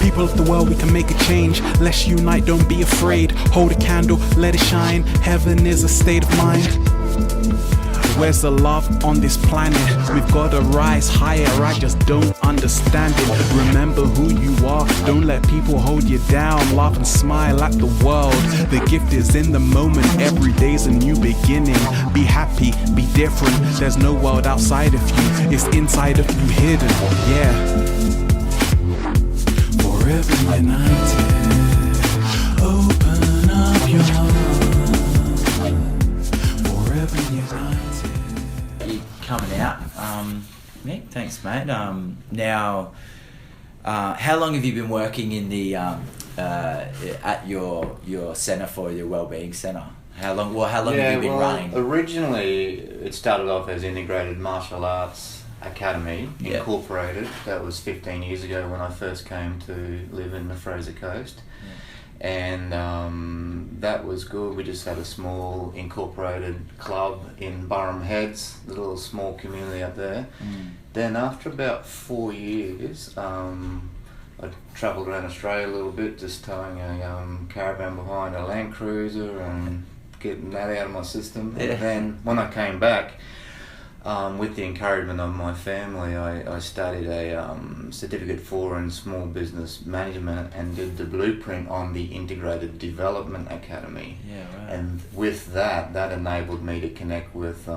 People of the world, we can make a change. Let's unite, don't be afraid. Hold a candle, let it shine. Heaven is a state of mind. Where's the love on this planet? We've gotta rise higher, I just don't understand it. Remember who you are, don't let people hold you down. Laugh and smile at the world, the gift is in the moment. Every day's a new beginning. Be happy, be different. There's no world outside of you, it's inside of you hidden, yeah. Forever united, open up your heart. Forever united. Coming out, Nick. Thanks, mate. Now, how long have you been working in the at your centre for your wellbeing centre? How long? Well, how long have you been running? Originally, it started off as Integrated Martial Arts Academy Incorporated. That was 15 years ago when I first came to live in the Fraser Coast. And that was good. We just had a small incorporated club in Burrum Heads, the little small community up there. Then after about 4 years, I travelled around Australia a little bit, just towing a caravan behind a Land Cruiser and getting that out of my system. And then when I came back, with the encouragement of my family, I studied a certificate in small business management and did the blueprint on the Integrated Development Academy. And with that enabled me to connect with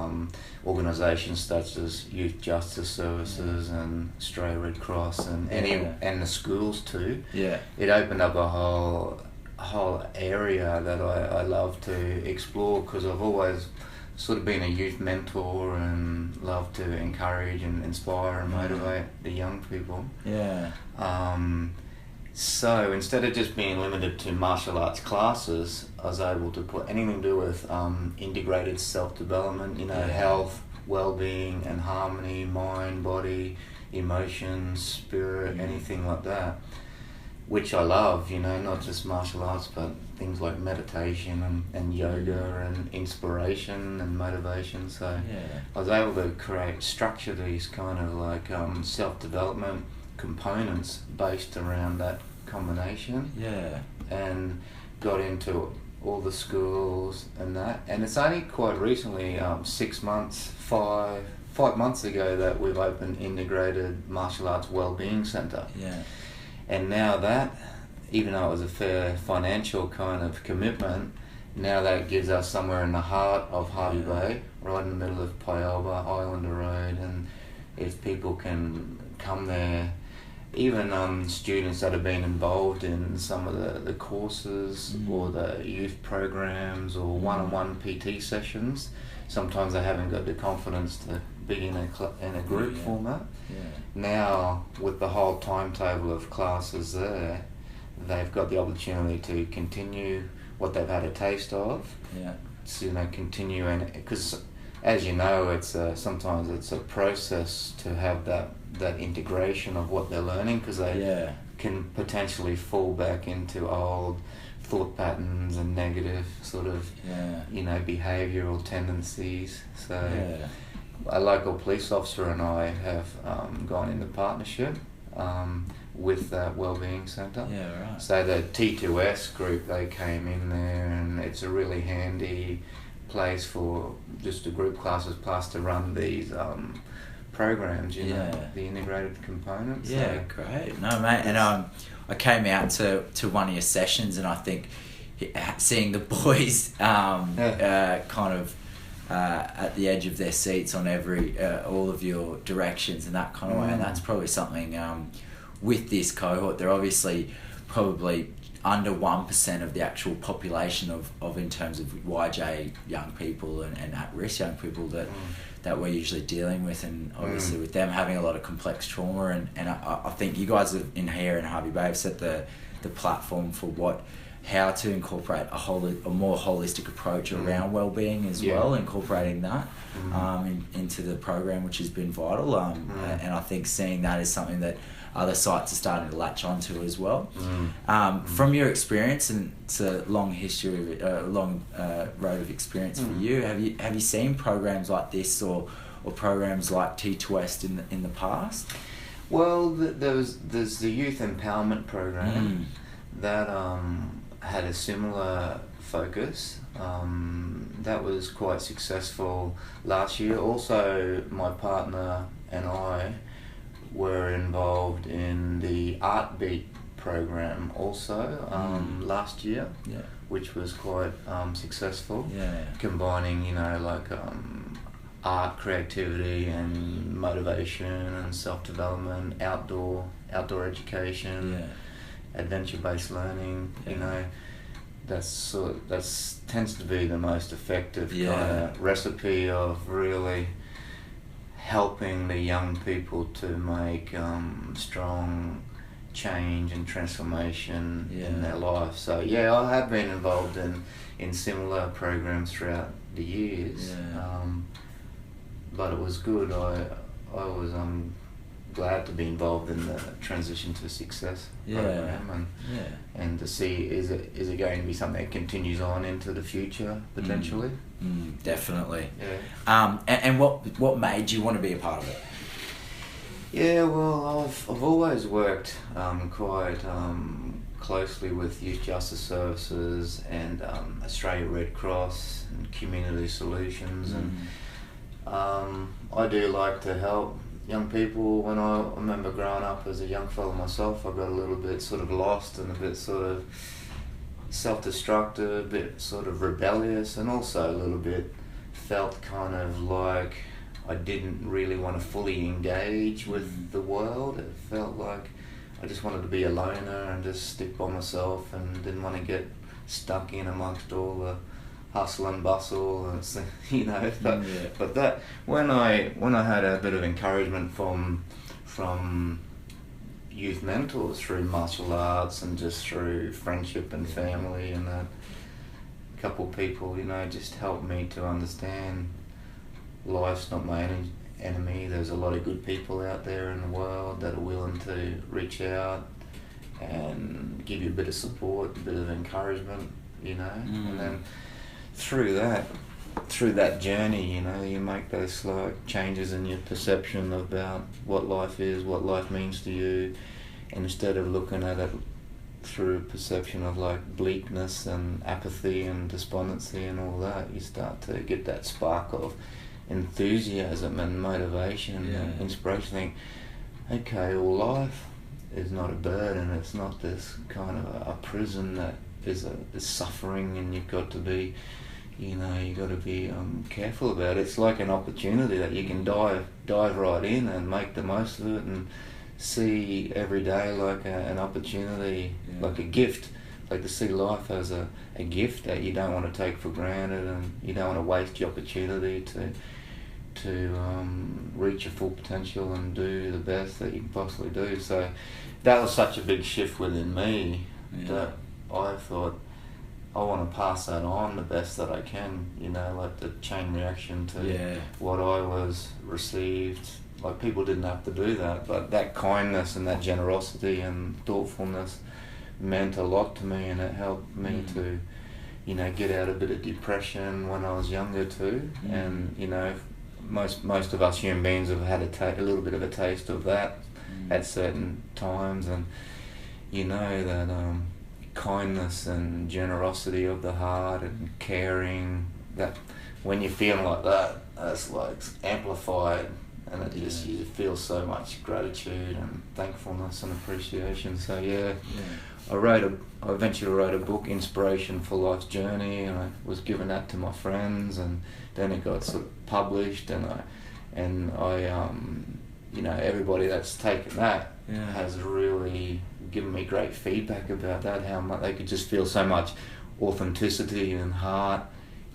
organisations such as Youth Justice Services and Australia Red Cross and the schools too. It opened up a whole area that I love to explore, because I've always sort of been a youth mentor and love to encourage and inspire and motivate the young people. So instead of just being limited to martial arts classes, I was able to put anything to do with integrated self-development, health, well-being and harmony, mind, body, emotions, spirit, anything like that, which I love, not just martial arts, but things like meditation and yoga and inspiration and motivation. So I was able to structure these kind of like self-development components based around that combination. And got into all the schools and that. And it's only quite recently, 5 months ago, that we've opened Integrated Martial Arts Wellbeing Centre. And now that, even though it was a fair financial kind of commitment, now that gives us somewhere in the heart of Hervey Bay, right in the middle of Pyalba, Islander Road, and if people can come there, even students that have been involved in some of the courses or the youth programs or one-on-one PT sessions, sometimes they haven't got the confidence to be in a group format. Now, with the whole timetable of classes there, they've got the opportunity to continue what they've had a taste of. So, continue, and because as you know, it's sometimes it's a process to have that integration of what they're learning, because they can potentially fall back into old thought patterns and negative sort of behavioural tendencies. So a local police officer and I have gone into partnership with that wellbeing centre. So the T2S group, they came in there, and it's a really handy place for just a group classes plus to run these programs, the integrated components. Great. No, mate, and I came out to one of your sessions, and I think seeing the boys kind of at the edge of their seats on all of your directions and that kind of way, and that's probably something with this cohort. They're obviously probably under 1% of the actual population of in terms of YJ young people and at-risk young people that we're usually dealing with, and obviously with them having a lot of complex trauma, and I think you guys in here in Hervey Bay have set the platform for how to incorporate a more holistic approach around wellbeing as well, incorporating that into the program, which has been vital, and I think seeing that is something that other sites are starting to latch onto as well. From your experience, and it's a long history, long road of experience for you. Have you seen programs like this or programs like T2S in the past? Well, there's the youth empowerment program that had a similar focus. That was quite successful last year. Also, my partner and I were involved in the Art Beat program also last year, which was quite successful. Combining, like art, creativity, and motivation, and self-development, outdoor education, adventure-based learning. That's tends to be the most effective kind of recipe of really helping the young people to make strong change and transformation in their life. So I have been involved in similar programs throughout the years, but it was good. I was glad to be involved in the Transition to Success program, and to see is it going to be something that continues on into the future potentially. Definitely. And what made you want to be a part of it? Well, I've always worked quite closely with Youth Justice Services and Australia Red Cross and Community Solutions, and I do like to help young people. When I remember growing up as a young fellow myself, I got a little bit sort of lost and a bit sort of self-destructive, a bit sort of rebellious, and also a little bit felt kind of like I didn't really want to fully engage with the world. It felt like I just wanted to be a loner and just stick by myself, and didn't want to get stuck in amongst all the hustle and bustle, and but that when I had a bit of encouragement from youth mentors through martial arts and just through friendship and family, and that couple people just helped me to understand life's not my enemy. There's a lot of good people out there in the world that are willing to reach out and give you a bit of support, a bit of encouragement, and then through that journey, you make those like changes in your perception about what life is, what life means to you, and instead of looking at it through a perception of like bleakness and apathy and despondency and all that, you start to get that spark of enthusiasm and motivation and inspiration. Think, okay, well, life is not a burden. It's not this kind of a prison that is suffering, and you've got to be careful about it. It's like an opportunity that you can dive right in and make the most of it, and see every day like an opportunity, like a gift, like to see life as a gift that you don't want to take for granted, and you don't want to waste your opportunity to reach your full potential and do the best that you can possibly do. So that was such a big shift within me that I thought, I want to pass that on the best that I can, like the chain reaction to what I was received. Like, people didn't have to do that, but that kindness and that generosity and thoughtfulness meant a lot to me, and it helped me to, get out a bit of depression when I was younger too. And, most of us human beings have had a little bit of a taste of that at certain times, and that kindness and generosity of the heart and caring, that when you're feeling like that, it's like amplified, and it just, you feel so much gratitude and thankfulness and appreciation. So I eventually wrote a book, Inspiration for Life's Journey, and I was giving that to my friends, and then it got sort of published, and I everybody that's taken that has really given me great feedback about that, how much they could just feel so much authenticity and heart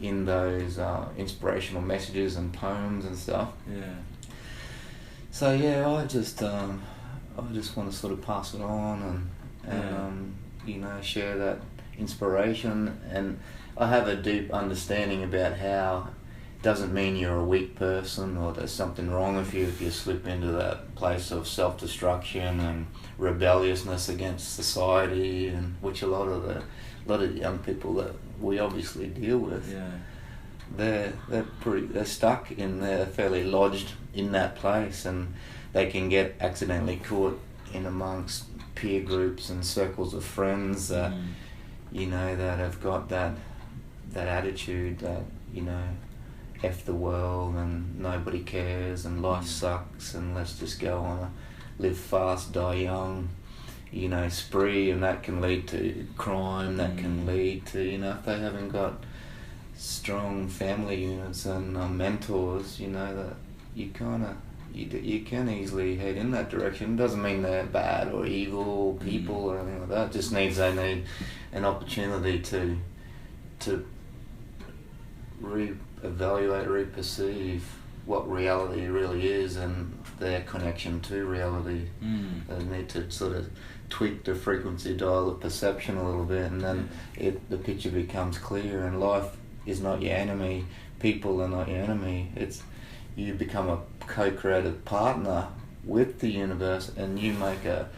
in those inspirational messages and poems and stuff. So I just want to sort of pass it on and share that inspiration. And I have a deep understanding about how it doesn't mean you're a weak person or there's something wrong with you if you slip into that place of self-destruction and rebelliousness against society, and which a lot of young people that we obviously deal with, they're stuck in there, fairly lodged in that place, and they can get accidentally caught in amongst peer groups and circles of friends that you know, that have got that attitude that, you know, F the world and nobody cares and life sucks and let's just go on a live fast, die young, you know, spree, and that can lead to crime, that can lead to, you know, if they haven't got strong family units and mentors, you know, that you kind of, you can easily head in that direction. It doesn't mean they're bad or evil people or anything like that. It just means they need an opportunity to re-evaluate, re-perceive what reality really is and their connection to reality. They need to sort of tweak the frequency dial of perception a little bit, and then the picture becomes clear, and life is not your enemy, people are not your enemy. It's you become a co-creative partner with the universe, and you make a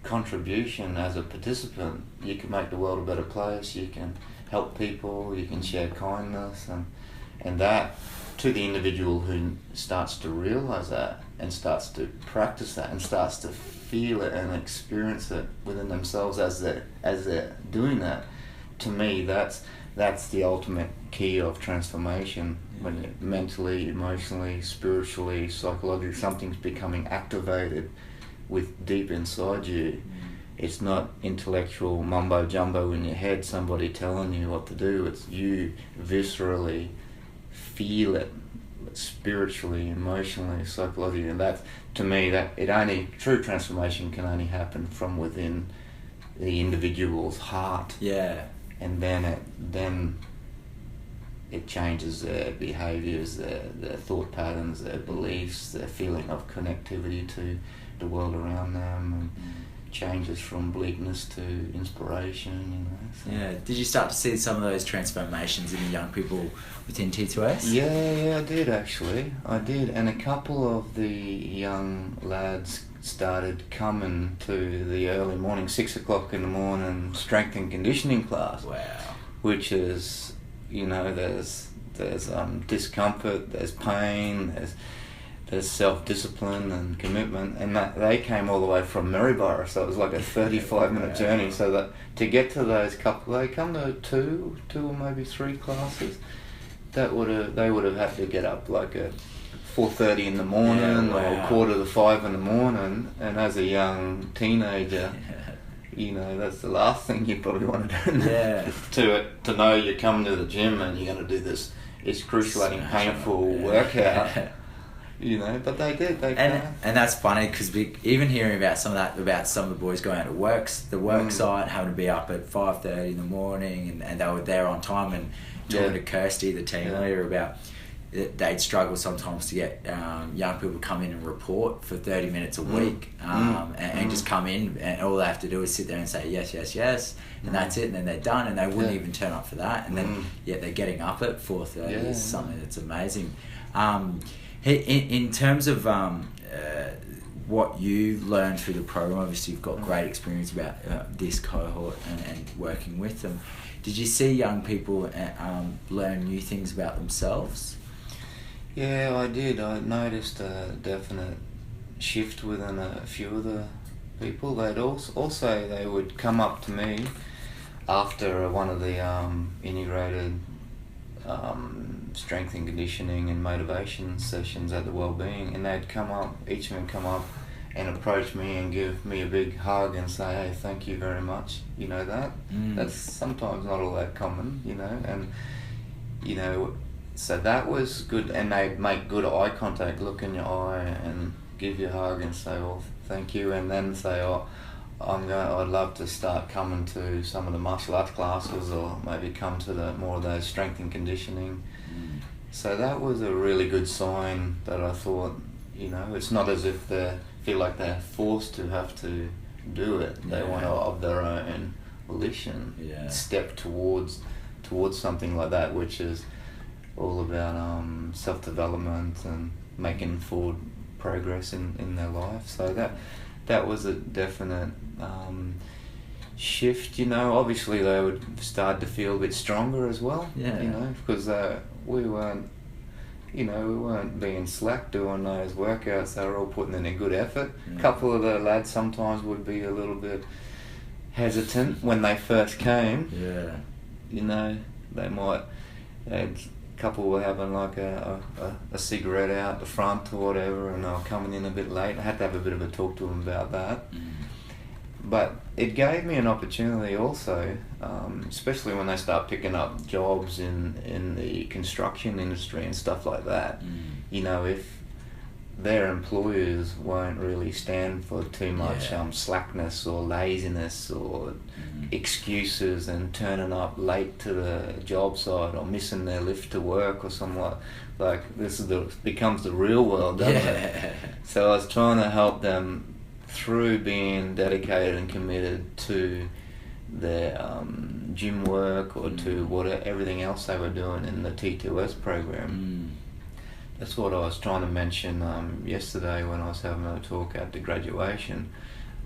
contribution as a participant. You can make the world a better place, you can help people, you can share kindness, and that, to the individual who starts to realize that and starts to practice that and starts to feel it and experience it within themselves as they're doing that, to me that's the ultimate key of transformation. When mentally, emotionally, spiritually, psychologically something's becoming activated with deep inside you. It's not intellectual mumbo jumbo in your head, somebody telling you what to do. It's you viscerally feel it, spiritually, emotionally, psychologically, and that, to me, that true transformation can only happen from within the individual's heart. Yeah. And then it changes their behaviours, their thought patterns, their beliefs, their feeling of connectivity to the world around them, and changes from bleakness to inspiration, you know. So. Yeah. Did you start to see some of those transformations in the young people within T2S? Yeah, I did actually. I did, and a couple of the young lads started coming to the early morning, 6 o'clock in the morning, strength and conditioning class. Wow. Which is, you know, there's discomfort, there's pain, there's self-discipline and commitment, and that they came all the way from Maryborough, so it was like a 35-minute journey. So that to get to those couple, they come to two or maybe 3 classes. They would have had to get up like at 4:30 in the morning or 4:45 in the morning, and as a young teenager. You know, that's the last thing you probably want to do. Yeah. to know you're coming to the gym and you're going to do this excruciating, painful workout. You know, but they did. And that's funny because even hearing about some of the boys going out to the work site, having to be up at 5:30 in the morning, and they were there on time, and talking to Kirsty, the team leader, about they'd struggle sometimes to get young people to come in and report for 30 minutes a week, and just come in, and all they have to do is sit there and say yes, yes, yes, and that's it, and then they're done, and they wouldn't even turn up for that, and then yet they're getting up at 4:30 is something that's amazing. In terms of what you learned through the program, obviously you've got great experience about this cohort and working with them. Did you see young people learn new things about themselves? Yeah, I did. I noticed a definite shift within a few of the people. They'd also they would come up to me after one of the integrated strength and conditioning and motivation sessions at the Wellbeing, and they'd come up, each of them come up and approach me and give me a big hug and say, hey, thank you very much. You know that? That's sometimes not all that common, you know, and, you know, so that was good, and they'd make good eye contact, look in your eye and give you a hug and say, well, thank you, and then say, oh, I'd love to start coming to some of the martial arts classes, or maybe come to more of those strength and conditioning. So that was a really good sign that I thought, you know, it's not as if they feel like they're forced to have to do it. They want to, of their own volition, step towards something like that, which is all about self-development and making forward progress in their life. So that was a definite shift, you know. Obviously they would start to feel a bit stronger as well, you know, because we weren't we weren't being slack doing those workouts. They were all putting in a good effort. A couple of the lads sometimes would be a little bit hesitant when they first came. Yeah. A couple were having like a cigarette out the front or whatever, and they were coming in a bit late. I had to have a bit of a talk to them about that. But it gave me an opportunity also, especially when they start picking up jobs in the construction industry and stuff like that. If their employers won't really stand for too much slackness or laziness or excuses and turning up late to the job site or missing their lift to work or something like this becomes the real world, doesn't it? So I was trying to help them through being dedicated and committed to their gym work or to everything else they were doing in the T2S program. That's what I was trying to mention yesterday when I was having a talk at the graduation.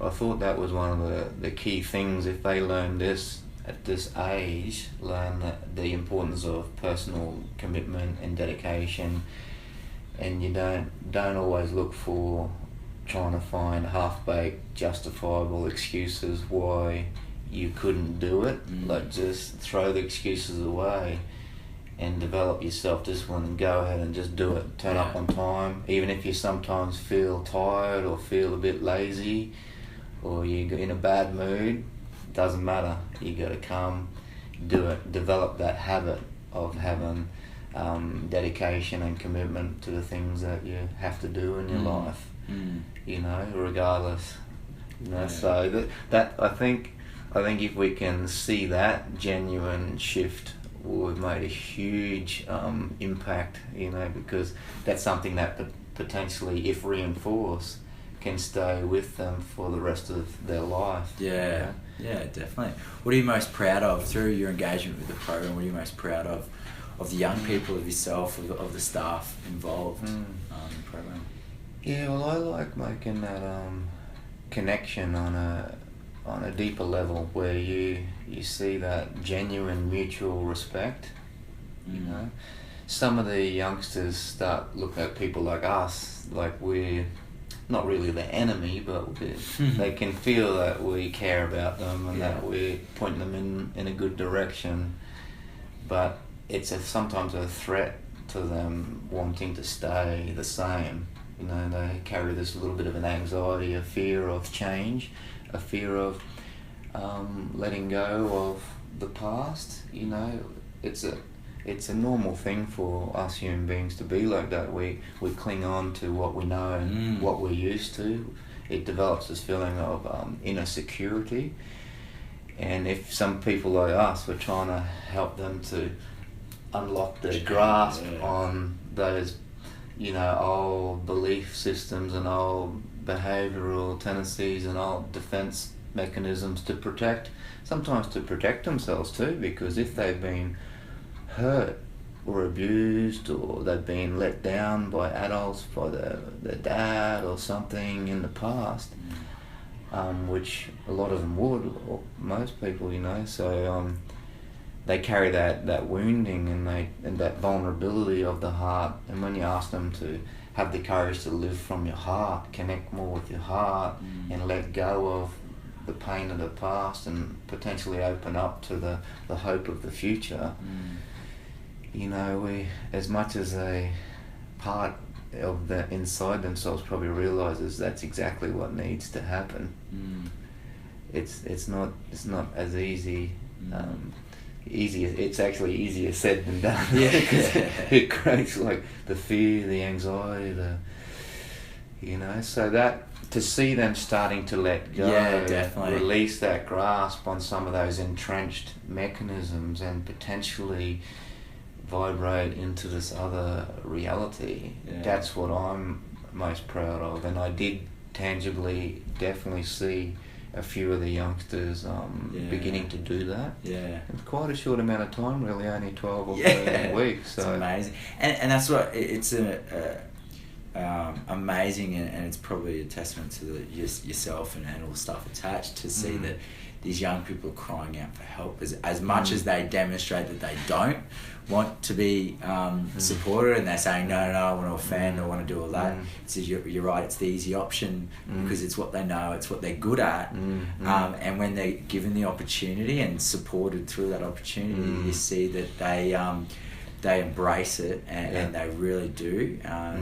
I thought that was one of the key things. If they learn this at this age, learn the importance of personal commitment and dedication, and you don't always look for trying to find half-baked justifiable excuses why you couldn't do it. Like, just throw the excuses away and develop your self-discipline and go ahead and just do it. Turn up on time, even if you sometimes feel tired or feel a bit lazy or you're in a bad mood. Doesn't matter. You got to come, do it. Develop that habit of having dedication and commitment to the things that you have to do in your life. Regardless. So that I think if we can see that genuine shift, we've made a huge impact. Because that's something that potentially, if reinforced, can stay with them for the rest of their life. Yeah, definitely. What are you most proud of through your engagement with the program? What are you most proud of the young people, of yourself, of the staff involved in the program? Yeah, well, I like making that connection on a deeper level where you see that genuine mutual respect. Some of the youngsters start looking at people like us like we're not really the enemy, but they can feel that we care about them and that we're pointing them in a good direction. But it's sometimes a threat to them wanting to stay the same. They carry this little bit of an anxiety, a fear of change, a fear of letting go of the past. It's a normal thing for us human beings to be like that. We cling on to what we know and what we're used to. It develops this feeling of inner security. And if some people like us were trying to help them to unlock their grasp on those, old belief systems and old behavioural tendencies and old defence mechanisms to protect themselves too, because if they've been hurt or abused or they've been let down by adults, by their dad or something in the past, which a lot of them would, or most people, so they carry that wounding and that vulnerability of the heart. And when you ask them to have the courage to live from your heart, connect more with your heart, and let go of the pain of the past and potentially open up to the hope of the future, we, as much as a part of the inside themselves probably realizes that's exactly what needs to happen. It's not as easy. It's actually easier said than done. Because it creates like the fear, the anxiety, so that to see them starting to let go, release that grasp on some of those entrenched mechanisms and potentially vibrate into this other reality. That's what I'm most proud of, and I did tangibly definitely see a few of the youngsters beginning to do that. In quite a short amount of time, really, only 12 or 13 weeks. So it's amazing, and that's what it's amazing, and it's probably a testament to yourself and all the stuff attached to see that these young people are crying out for help. As much as they demonstrate that they don't want to be supported, and they're saying, no, I want to offend, I want to do all that. So you're right, it's the easy option because it's what they know, it's what they're good at. And when they're given the opportunity and supported through that opportunity, you see that they embrace it and they really do.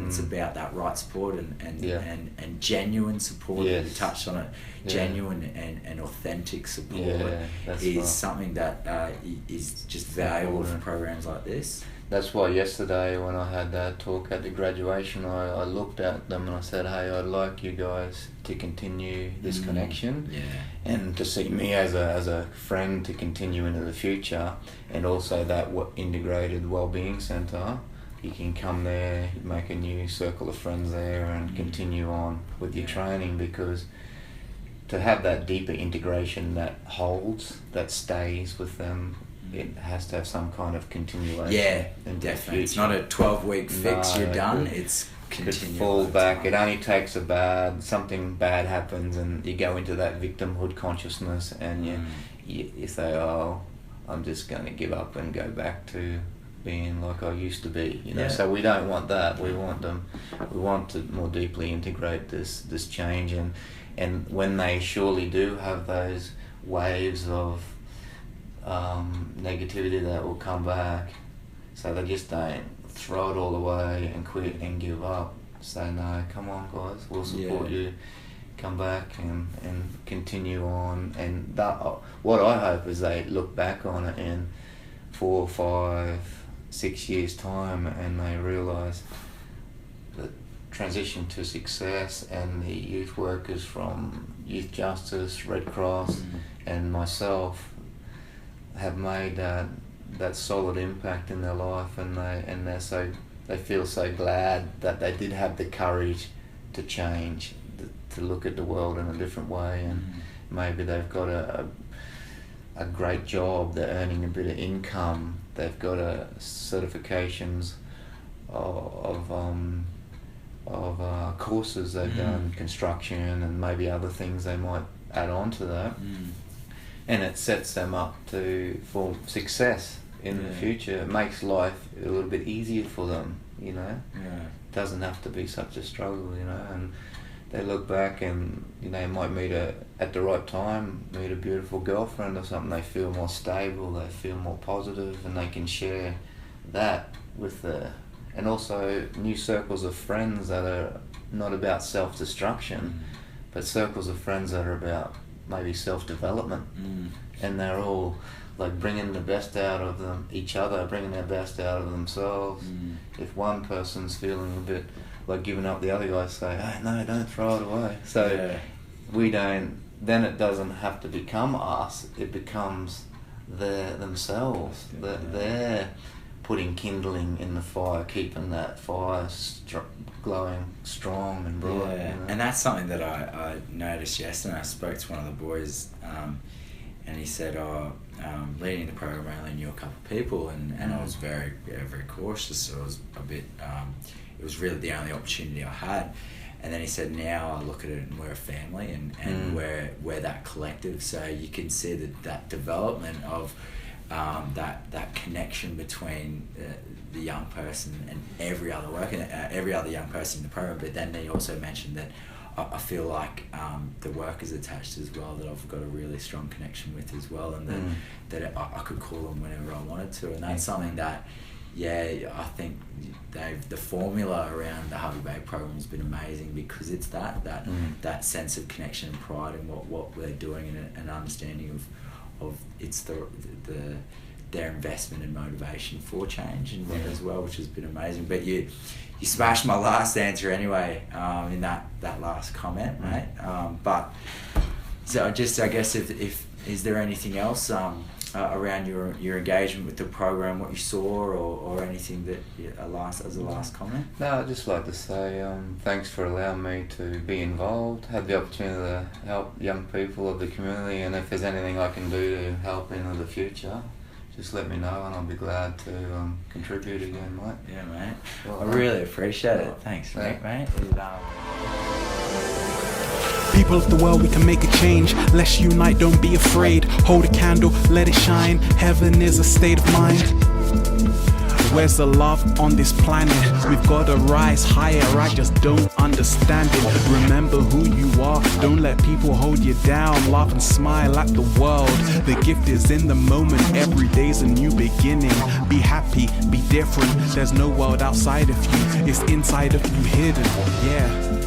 It's about that right support and genuine support. You touched on it. Genuine and authentic support is something that is just valuable for programs like this. That's why yesterday when I had that talk at the graduation, I looked at them and I said, hey, I'd like you guys to continue this connection and to see me as a friend to continue into the future, and also that integrated wellbeing centre. You can come there, make a new circle of friends there and continue on with your training, because to have that deeper integration that holds, that stays with them, it has to have some kind of continuation. Yeah, definitely. It's not a 12-week fix, you're done. It's continuous. Could fall back. It only takes something bad happens and you go into that victimhood consciousness and you say, oh, I'm just going to give up and go back to being like I used to be, So we don't want that. We want to more deeply integrate this change, and when they surely do have those waves of negativity that will come back, so they just don't throw it all away and quit and give up. Say, no, come on guys, we'll support you, come back and continue on. And that, what I hope is they look back on it in 4, 5, 6 years time and they realise that transition to success, and the youth workers from Youth Justice, Red Cross and myself have made that solid impact in their life, and they feel so glad that they did have the courage to change, to look at the world in a different way, and maybe they've got a great job, they're earning a bit of income, they've got certifications of courses they've done, construction and maybe other things they might add on to that. And it sets them up for success in the future. It makes life a little bit easier for them, It doesn't have to be such a struggle, and they look back and, might meet at the right time, meet a beautiful girlfriend or something. They feel more stable, they feel more positive, and they can share that with and also new circles of friends that are not about self-destruction, but circles of friends that are about maybe self-development, and they're all like bringing the best out of each other, bringing their best out of themselves. If one person's feeling a bit like giving up, the other guys say, hey, no, don't throw it away. So we don't, then it doesn't have to become us, it becomes themselves. They're putting kindling in the fire, keeping that fire glowing strong and bright. And that's something that I noticed yesterday. I spoke to one of the boys and he said, leading the program, I only knew a couple of people, and I was very, very cautious. So it was a bit, it was really the only opportunity I had. And then he said, now I look at it and we're a family and we're that collective. So you can see that development of that connection between the young person and every other worker, every other young person in the program. But then he also mentioned that I feel like the workers attached as well, that I've got a really strong connection with as well, and that I could call them whenever I wanted to, and that's something that, I think the formula around the Hervey Bay program has been amazing, because it's that sense of connection and pride in what we're doing, and an understanding of it's their investment and motivation for change in there as well, which has been amazing. But you smashed my last answer anyway, in that last comment, mate. But so I guess if is there anything else around your engagement with the program, what you saw, or anything that as a last comment? No, I'd just like to say thanks for allowing me to be involved, have the opportunity to help young people of the community, and if there's anything I can do to help in the future, just let me know and I'll be glad to contribute again, mate. Yeah, mate. Well, I really appreciate it. Thanks, mate. People of the world, we can make a change. Let's unite, don't be afraid. Hold a candle, let it shine. Heaven is a state of mind. Where's the love on this planet? We've gotta rise higher, I just don't understand it. Remember who you are, don't let people hold you down. Laugh and smile at the world, the gift is in the moment. Every day's a new beginning. Be happy, be different, there's no world outside of you, it's inside of you hidden, yeah.